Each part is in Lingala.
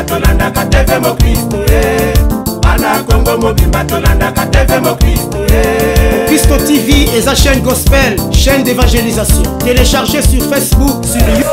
mobimba tolanda kateve mo Kristo Bana Congo mobimba tolanda kateve mo Kristo Christo TV et sa chaîne gospel, chaîne d'évangélisation. Téléchargez sur Facebook, sur YouTube.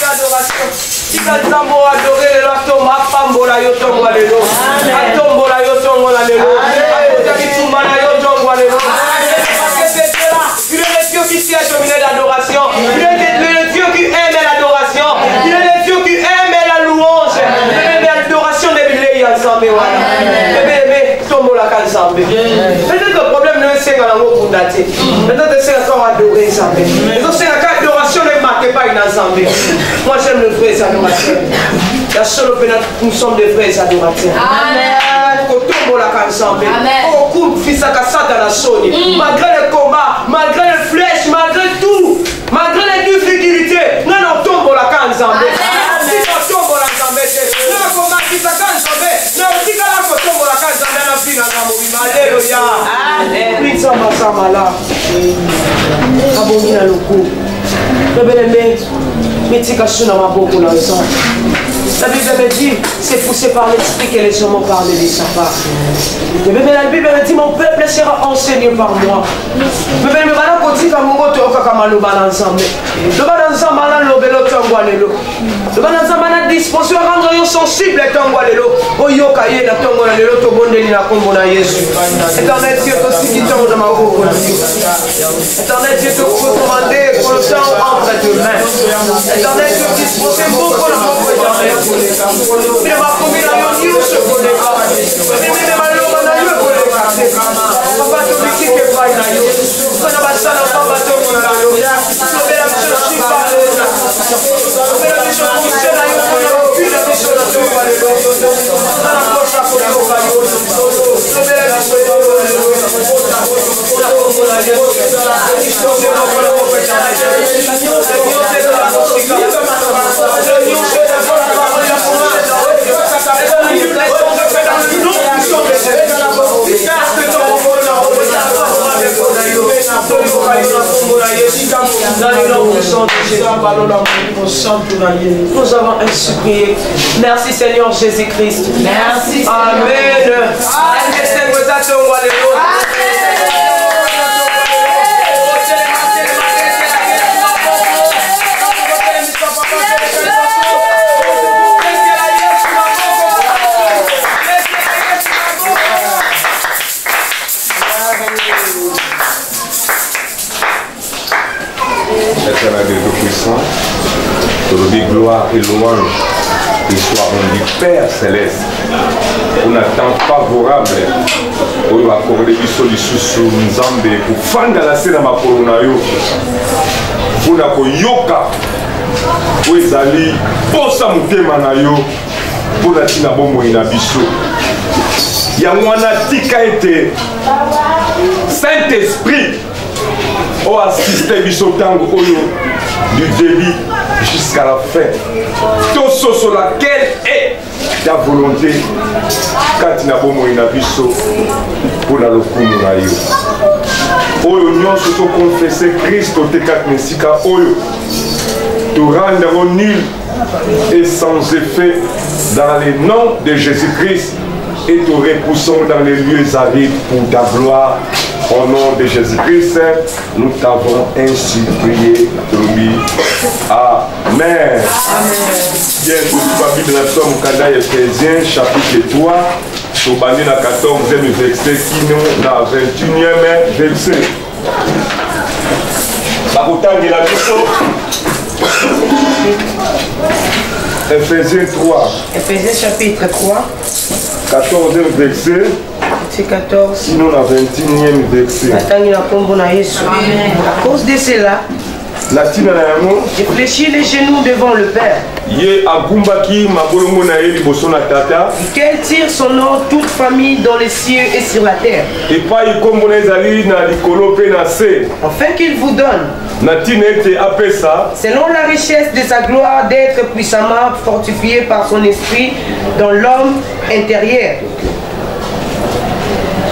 d'adoration. Tika nzambo adoré le atoma pambola yo tongo lelo. Atombola yo tongo lelo. Ayotaki tumbana yo tongo lelo. Parce que c'est là. Il est le Dieu qui s'est dominé d'adoration. Il est le Dieu qui aime l'adoration. Il est le Dieu qui aime la louange. Il aime l'adoration de l'île ensemble. Bébé, tombola ensemble. Peut-être le problème ne c'est qu'à l'amour pour dater. Peut-être c'est encore adorer ensemble. Peut-être c'est l'adoration ne marque pas une ensemble. Moi j'aime le frère adorateur. La seule pénale, nous sommes des frères adorateurs. Amen. Malgré les combats, malgré les flèches, malgré tout, malgré les difficultés, nous tombons la ensemble. La Bible me dit, c'est poussé par l'esprit que les hommes ont parlé de sa part. Mais la Bible me dit, mon peuple sera enseigné par moi. Mais me va dire que mon goto okakama lo balansambe. Le balansamba na lo belo tongwa lelo. Le balansamba na disposition rendre yo sensible tongwa lelo. Oyoka ye na tongwa lelo to bondeli na kombo na Yesu. Éternel Dieu to siki tongo na maboko na Dieu. Éternel Dieu to commander pour le temps entre tes mains. Éternel Dieu disposé beaucoup na maboko éternel. Il va commis la yo se connaît pas. Mais malheureusement na yo connaît pas. Papa to biki ke pai na yo. Kana basala papa to na yo. Sobera chochi pa. Sobera chochi na yo kuna pila bisona to pa le. Kana kosa ko yo pa yo. Sobera chochi na yo. Nous avons ainsi prié. Merci Seigneur Jésus-Christ. Merci. Amen. Éternel Dieu Tout-Puissant, que le dit gloire et louange qui soit rendu Père Céleste pour un temps favorable où accorder biso lisusu nzambe kufanda la sena makolo na yo mpona koyoka po ezali posa motema na yo mpona ntina bomoi na biso yango wana tika ete Saint-Esprit o assiste biso ntango oyo du début jusqu'à la fin tososo laquelle est ta volonté kati na bomoi na biso mpona lokumu na yo oyo nyonso tokonfese Kristo te kati na esika oyo torandero nul et sans effet dans les noms de Jésus-Christ et te repoussons dans les lieux arides pour ta gloire. Au nom de Jésus-Christ, nous t'avons ainsi prié. Amen. Bien, toute la Bible, la somme Kanda Ephésiens, chapitre 3, au banni la 14e verset, qui nous la 21e verset. Barotan de la Bible. Ephésiens 3. Ephésiens chapitre 3. 14e verset. C'est 14. Sinon la 21e verset. À cause de cela, réfléchis les genoux devant le Père. Qu'elle tire son nom toute famille dans les cieux et sur la terre. Afin qu'il vous donne, selon la richesse de sa gloire, d'être puissamment fortifié par son esprit dans l'homme intérieur.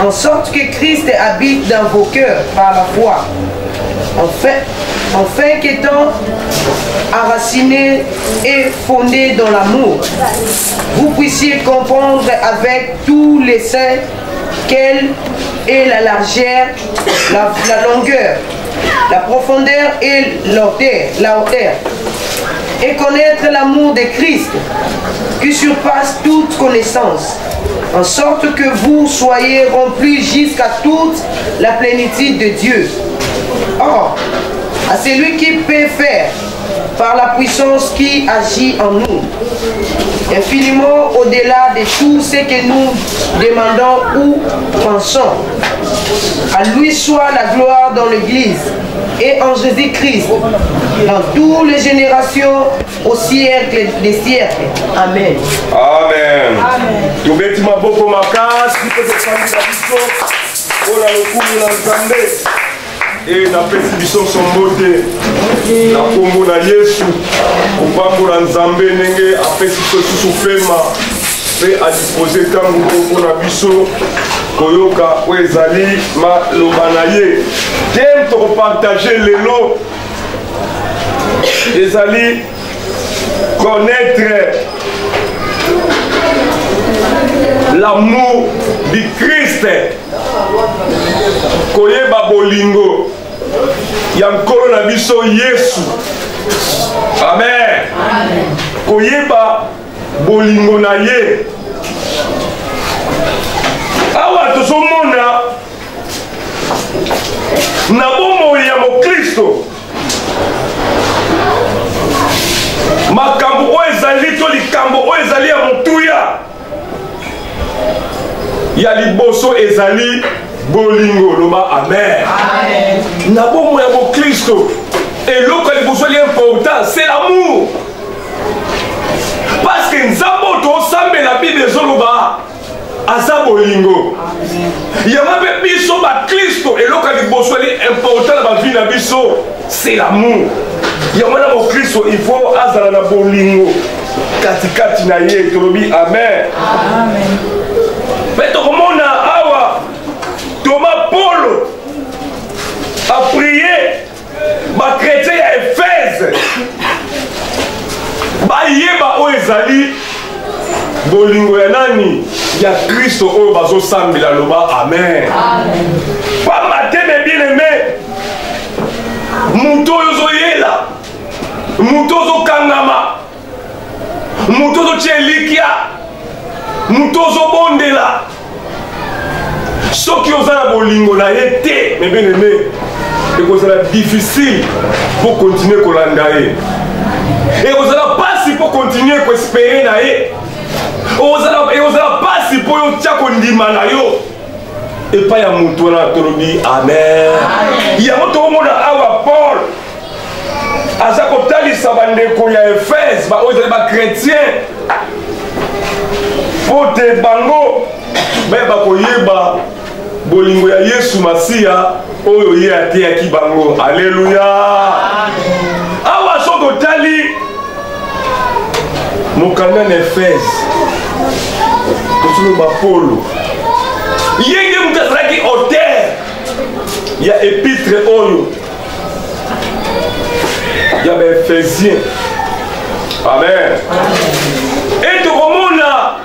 En sorte que Christ habite dans vos cœurs par la foi. Enfin qu'étant enracinés et fondés dans l'amour, vous puissiez comprendre avec tous les saints quelle est la largeur, la longueur, la profondeur et la hauteur, et connaître l'amour de Christ qui surpasse toute connaissance, en sorte que vous soyez remplis jusqu'à toute la plénitude de Dieu. Or, à celui qui peut faire, par la puissance qui agit en nous, infiniment au-delà de tout ce que nous demandons ou pensons. À lui soit la gloire dans l'Église et en Jésus-Christ, dans toutes les générations, au siècle des siècles. Amen. Amen. Tu beti maboko makasi pe tefandi na biso mpona lokumu na Nzambe e napesi biso sombote na kombo na Yesu kopambola Nzambe ndenge apesi biso lisusu pema mpe adispose ntango mpona biso koyoka oyo ezali maloba na ye teme tokopartage lelo ezali connaître l'amour du Christ, koyeba bolingo ya nkolo na biso Yesu. Amen. Koyeba bolingo na ye. Awa tozomona na bomoi ya Mokristo makambo oyo ezali to likambo oyo ezali ya motuya ya liboso ezali bolingo loba amen. Na bomoi ya Mokristo eloko ya liboso eli important c'est l'amour, parce que nzambe tosambela Bible ezoloba aza bolingo. Yango mpe biso bakristo eloko ya liboso eli important na bavi na biso c'est l'amour. Yango na Mokristo il faut azala na bolingo katikati na ye tolobi amen. Mais tokomona awa Thomas Paul a prié bakretien ya Éphèse bayeba oyo ezali bolingo ya nani ya Kristo oyo bazosambela loba amen. Pamba te me bien aimé mutu oyo ozoyela mutu ozokangama mutu ozotia elikya mutu ozobondela soki oza na bolingo na ye te me bien aimé ekozala difficile po continue kolanda ye, ekozala pasi po continue koespere na ye, ekozala pasi po yo tia kondima na yo epai ya mutu wana tolobi amen. Yango tokomona awa Paul aza kotalisa bandeko ya Éphèse baoyo ezali bakretien po te bango bayeba koyeba bolingo ya Yesu Masiya oyo ye ateyaki bango. Alleluya. Awa so totali mokanda na Éphèse tosoloba Paulo yenge mutu azalaki auteur ya épître oyo ya baEphésien. Amen. Et tokomona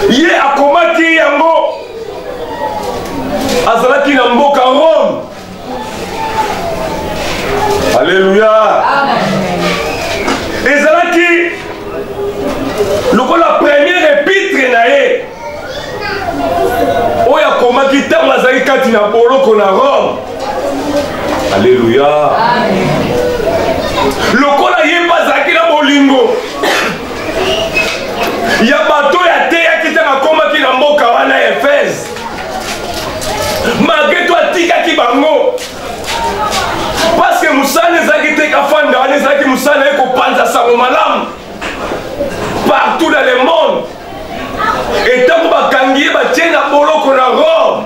ye akomaki yango azalaki na mboka Rome. Alléluia. Ezalaki lokola première épître na ye oyo akomaki ntango azalaki kati na boloko na Rome. Alléluia. Lokola ye mpe azalaki na bolingo ya bato ya teyaki ntango akomaki na mboka wana Éphèse, malgré to atikaki bango parce que musala ezalaki te kafanda wana ezalaki musala ye kopanza sango malamu partout dans le monde. Etango bakangi ye batie na boloko na Rome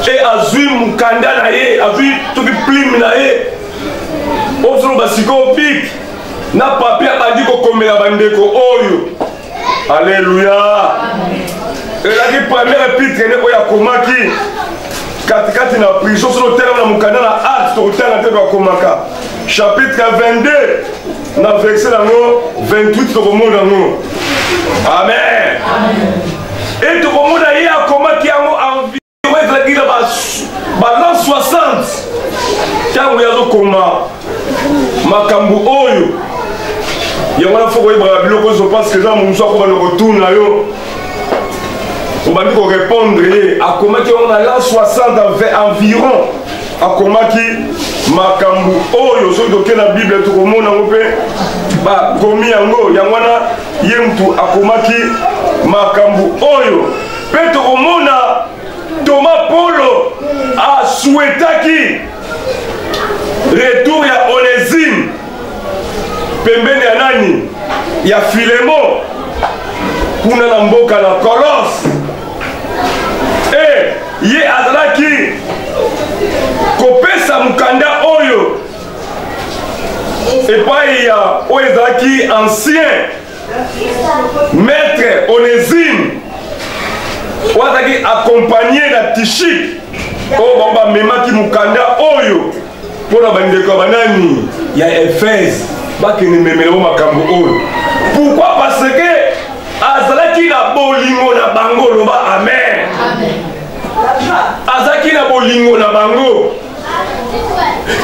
e azwi mukanda na ye azwi toki plume na ye ozoloba sikoyo pik na papier abandi kokomela bandeko oyo. Alléluia. Elaki première épître ne oyo akomaki katikati na prison solo telema na mukanda na Acte tokotanga te bakomaka chapitre 22 na verset nango 28 tokomona yango. Amen. Et tokomona ye akomaki yango environ ezalaki na ba l'an 60 ntango yazokoma makambu oyo yango na foko yebaka biloko je pense que eza momusu akobana kotuna yo obandi korépondre ye akomaki yango na l'an 60 environ akomaki makambu oyo soki toke na bible tokomona yango mpe bakomi yango yango wana ye mutu akomaki makambu oyo mpe tokomona Thomas Polo asuetaki retour ya Onésime pembeni ya nani ya Filemon kuna na mboka na Kolose ye azalaki kopesa mukanda oyo epai ya oyo ezalaki ancien maître Onésime oyo azalaki accompagné na Tichik oyo bango bamemaki mukanda oyo mpona bandeko ya banani ya Efese bakende memelemo makambo oyo. Pourquoi? Parce que azalaki na bolingo na bango, loba amen. Azalaki na bolingo na bango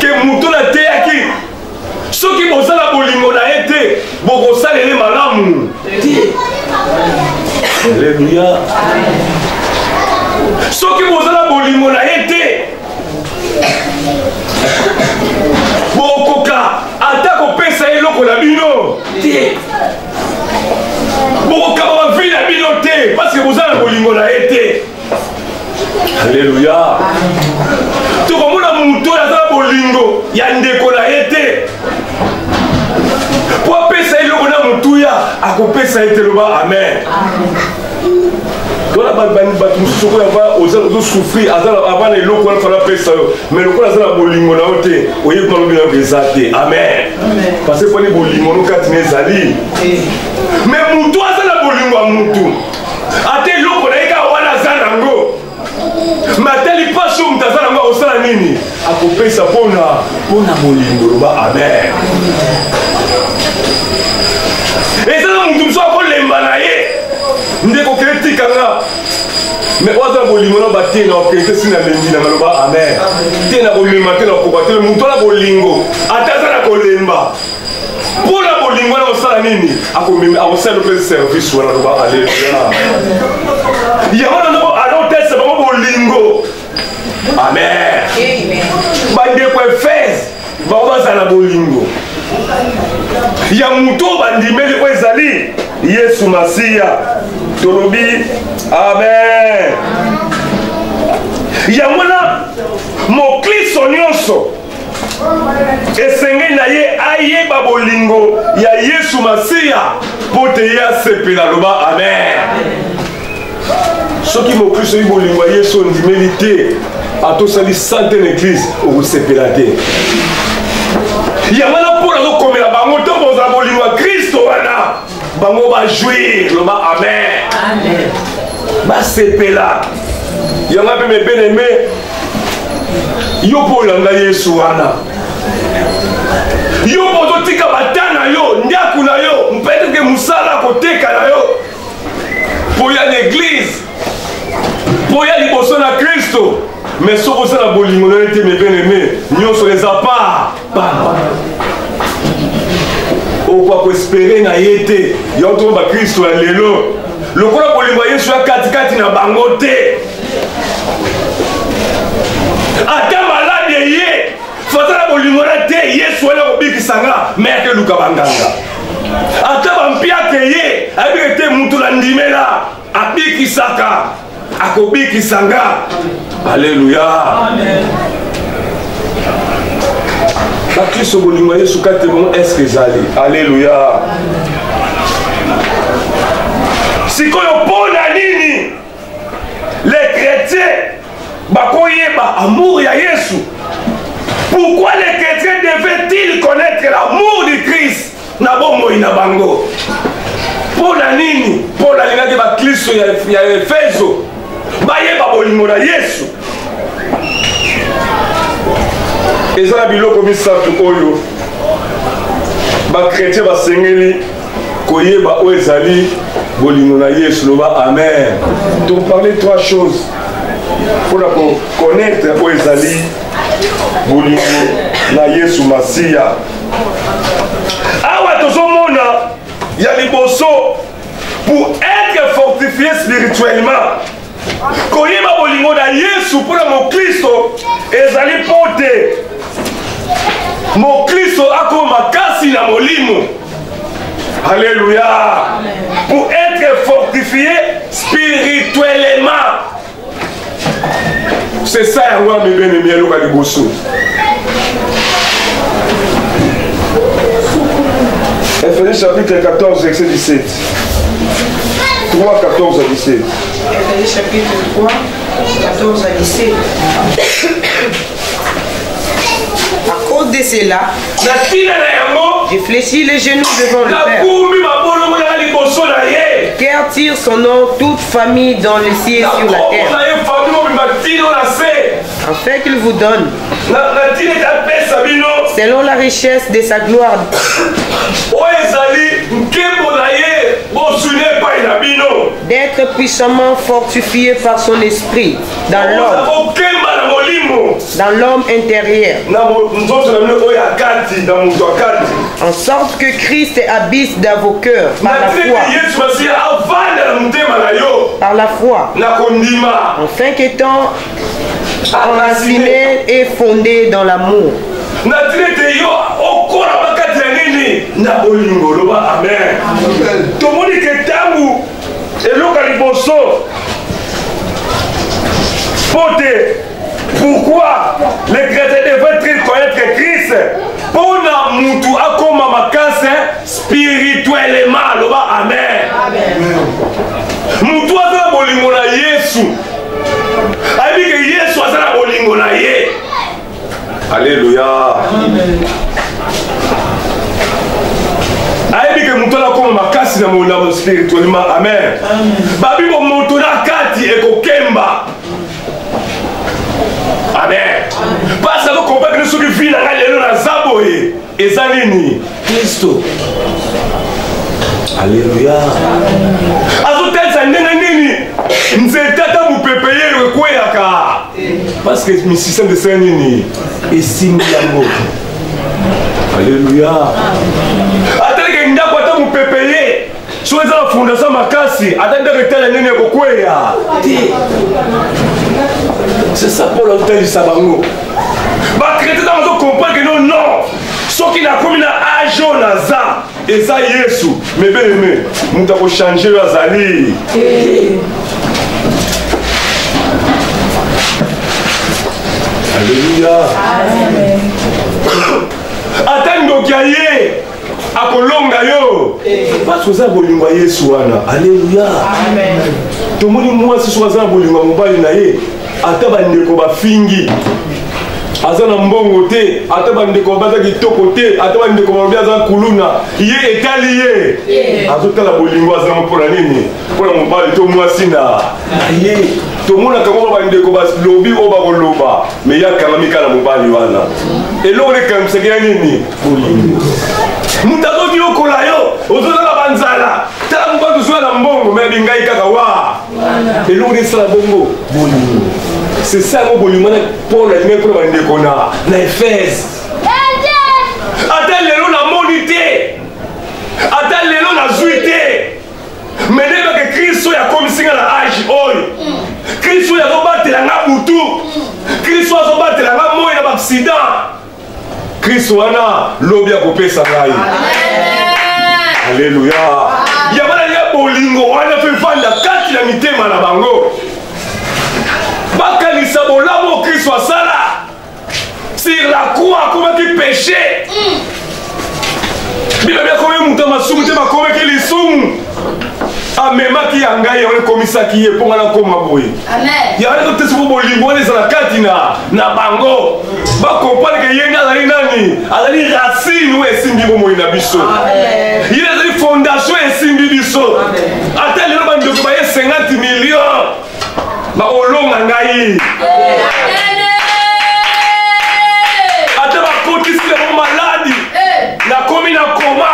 ke mutu na teyaki soki bozala bolingo na ye te bokosalele malamu. Alléluia. Soki bozala bolingo na ye te bokoka ata kopesa eloko na bino te, bokoka bavi na bino te parce que bozala bolingo na ye te. Alléluia. Tokomona mutu azala bolingo ya ndeko na ye te po apesa eloko na mutuya akopesa ye te, loba amen. Tola bato mosusu oyo ozosouffrir avant eloko wana fana pesa yo, mais lokola aza na bolingo na yo te oyebi malobi na yo eza te. Amen. Parce que poni bolingo no kati na ezali, mais mutu aza na bolingo ya mutu ate eloko na ye kaka wana aza nango, mais ateli mpasi oyo mutu aza nango akosala nini? Akopesa mpona bolingo, loba amen. Eza na mutu mosusu akolemba na ye ndeko kritika nga, mais oza bolingo na batie na okete sina lembi na maloba amen. Tie na komema te na kokoba te, mutu ala bolingo ata aza na kolemba mpona bolingo na kosala nini? Akosala mpe service wana, loba alleluya. Yango na ndeko alotesa bango bolingo, amen. Bandeko Efese bango bazala na bolingo ya mutu bandimeli oyo ezali Yesu Masiya, tolobi amen. Yango na mokristo nyonso esengeli na ye ayeba bolingo ya Yesu Masiya po te ye asepela, loba amen. Soki mokristo oyi bolingo ya Yesu ondimeli te atosali sainte église okosepela te. Yango na mpona azokomela bango to bozala bolingo ya Kristo wana bango bajuir, loba amen. Basepela. Yango mpe me bien-aimé yo mpo olanda Yesu wana, yo mpo ozotika bata na yo, ndako na yo, mpeteke mosala koteka na yo mpo ya na église, mpo ya liboso na Kristo. Mais soki osala bolingo na ye te, me bien-aimé, nyonso eza pa okwa koespere na ye te. Yango tomo bakristo ya lelo lokola bolingo ya Yesu ya katikati na bango te, ata malade ye fazala bolingo na te, Yesu wana kobikisanga me yake luka banganga, ata bampiake ye abike te mutu na ndimela abikisaka akobikisanga. Alléluia. Bakristo bolingo ya Yesu kati bongo eske ezali. Alléluia. Sikoyo mpona nini les chrétiens bakoyeba amour ya Yesu? Pourquoi les chrétiens devaient-ils connaître l'amour du Christ na bomoi na bango? Mpona nini? Mpona alingaki bakristo ya Efeso bayeba bolingo na Yesu. Eza na biloko misatu oyo bakretien basengeli koyeba oyo ezali bolingo na Yesu, loba amen. Donc parler trois choses pour connaître oyo ezali bolingo na Yesu Masiya. Awa tozomona ya liboso pour être fortifié spirituellement. Koyeba bolingo na Yesu pour mon Kristo ezali pote. Mon Kristo akoma kasi na molimo. Alléluia. Pour être fortifié spirituellement. C'est ça, Yahweh, mes bien-aimés, à Liboso. Ephésiens chapitre 14, verset 17. 3, 14 à 17. Ephésiens chapitre 3, 14 à 17. À cause de cela, j'ai fléchi les genoux devant le Père, car tire son nom toute famille dans les cieux et sur la terre, afin qu'il vous donne, selon la richesse de sa gloire, d'être puissamment fortifié par son esprit dans l'homme intérieur, en sorte que Christ habite dans vos cœurs par la foi, afin qu'étant enraciné et fondé dans l'amour, pourquoi les chrétiens devraient connaître Christ? Pour na mutu akoma makase spirituellement. Amen. Mutu azala bolingo na Yesu. Ayebi ke Yesu azala bolingo na ye. Alléluia. Ayebi ke mutu akoma makasi na molamo spirituellement. Amen. Babi bo mutu na kati ekokemba. Amen. Parce que vous comprenez que ceux qui vivent dans la Zaboé et Zanini, Christo. Alléluia. Parce que le système de Saint-Nini est similaire. Alléluia. Attendez que nous avons payé. Sur la fondation Makasi, attendez que tel est né. C'est ça pour l'hôtel du Sabango. Les chrétiens comprennent que non, non. Ceux qui n'ont commis l'âge au Naza, et ça, Yesu, mais bien aimé, nous avons changé les alliés. Alléluia. Attends, donc, a kolonga yo parce que ça bolinga Yesu wana. Alléluia. Amen. Tomoni mwasi so za bolinga mobali na ye ata bandeko bafingi aza na mbongo te ata bandeko baza kitoko te ata bandeko balobi aza kuluna ye etali ye azotala bolingo aza mpona nini mpona mobali to mwasi na ye tomona kamo bandeko balobi oyo bakoloba me yakanga mikala mobali wana eloko lekamisaka nini bolingo mutu azoki yokola yo ozozala banzala tala mobali ozwa na mbongo me bingai kaka wa eloko nesala bongo bolingo. C'est ça mon bolingo Paul a dit pour bandeko na Éphèse. Attends lelo na monité. Attends lelo na zuité. Mais n'est que Christ ya komisinga na âge oyo. Christ ya zobatela nga butu. Christ ya zobatela nga moyo na accident. Christ wana lobi ya kopesa ngai. Alléluia. Ya bana ya bolingo wana fe vanda kati na mitema na bango. Bakalisa bolamo Christ asala sur la croix comme qui péché. Bila bien comme muta masumu te bakome ki lisumu. Amema ki angai on komisa ki e ponga na koma boye. Amen. Ya ko tesi bolingo les la katina na bango. Ba comprendre que yenga la nani, ali racine ou esimbi bomo ina biso. Amen. Il a des fondations esimbi biso. Amen. Attends le bando ko baye 50 millions. Ba olonga ngai. Ata ba kotisi le maladi. Na komi na koma.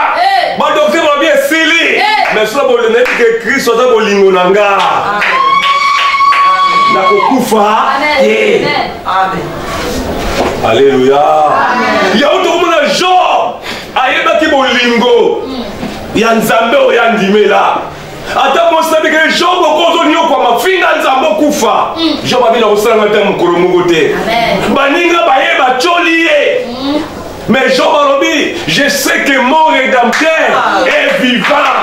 Ba docteur ba bien sili. Mais cela bo le net que Christ soit bolingo nanga. Na kokufa. Amen. Amen. Alléluia. Il y a autre monde Job. Ayebaki bolingo. Ya nzambe oyandimela. Ata mosabe ke Job okozo nyoko mafinga nzambe kufa. Job abina kosala ngata mukolo mungote. Baninga bayeba choliye. Mais Job alobi, je sais que mon rédempteur est vivant.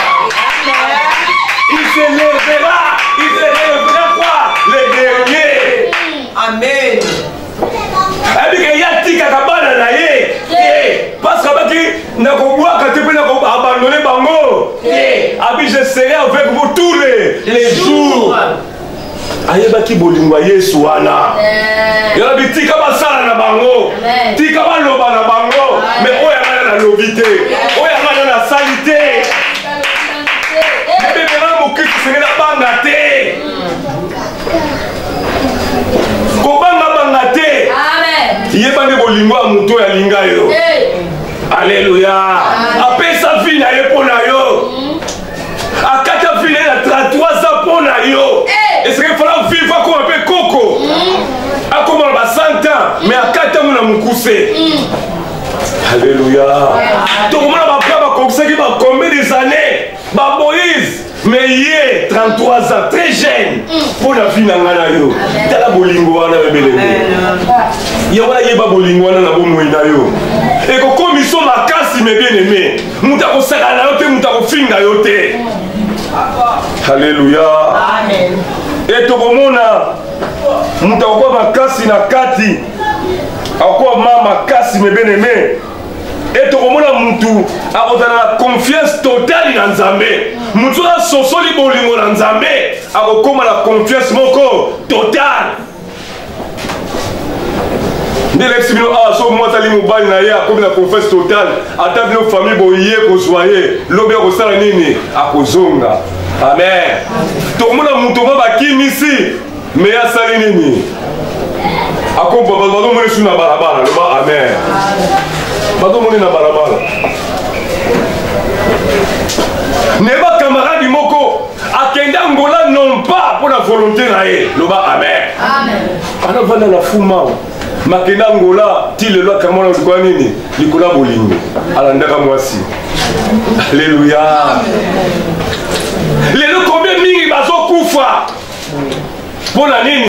Il se lèvera quoi? Le dernier. Amen. Abike yatika kabana na ye. Parce que baki nakobwaka te pe abandonner bango. Abi je serai avec vous tous les jours. Ayebaki bolingo Yesu wana. Yala bitika basala na bango. Tika baloba na bango. Mais oya ngana na lobité. Oya ngana na salité. Bébé na mokiki sengela banga te. Kobanga banga te. Amen. Yebande bolingo ya muto ya linga yo. Alléluia. Apesa vie na ye pona yo. Akata vie na 33 ans pona yo. Est-ce qu'il fallait vivre comme un peu coco? A comme on a 100 ans, mais à 4 ans on a moussé. Alléluia. Donc on a combien des années? Bah Moïse, mais hier 33 ans, très jeune. Pour la vie n'angana yo. T'as la bolingo wana bébé. Yawana yeba bolingo wana na bomoina yo. Et comme ils sont ma casse, mes bien-aimés. Moutako sakana yote, moutako finga yote. Alléluia. Amen. Et tokomona moutako makasi na kati. Akwa mama kasi mes bien-aimés. Et tokomona mutu akozala la confiance totale na Nzambe. Mutu na sosoli bolingo na Nzambe akokoma la confiance moko totale. Ndelex bino so mwatali mobali na ye akomi na confiance totale. Ata bino famille boye kozwaye lobe akosala nini akozonga. Amen. Tokomona mutu ma bakimisi me asali nini akomba bazo mone suna barabara loba amen. Bazo mone na barabara. Neba camarade moko akenda ngola non pas pour la volonté na ye loba amen. Amen. Ana vana na fuma makenda ngola ti lelo kamona kwa nini likola bolingo alandaka mwasi. Alléluia. Lelo combien mingi bazo kufa pour la nini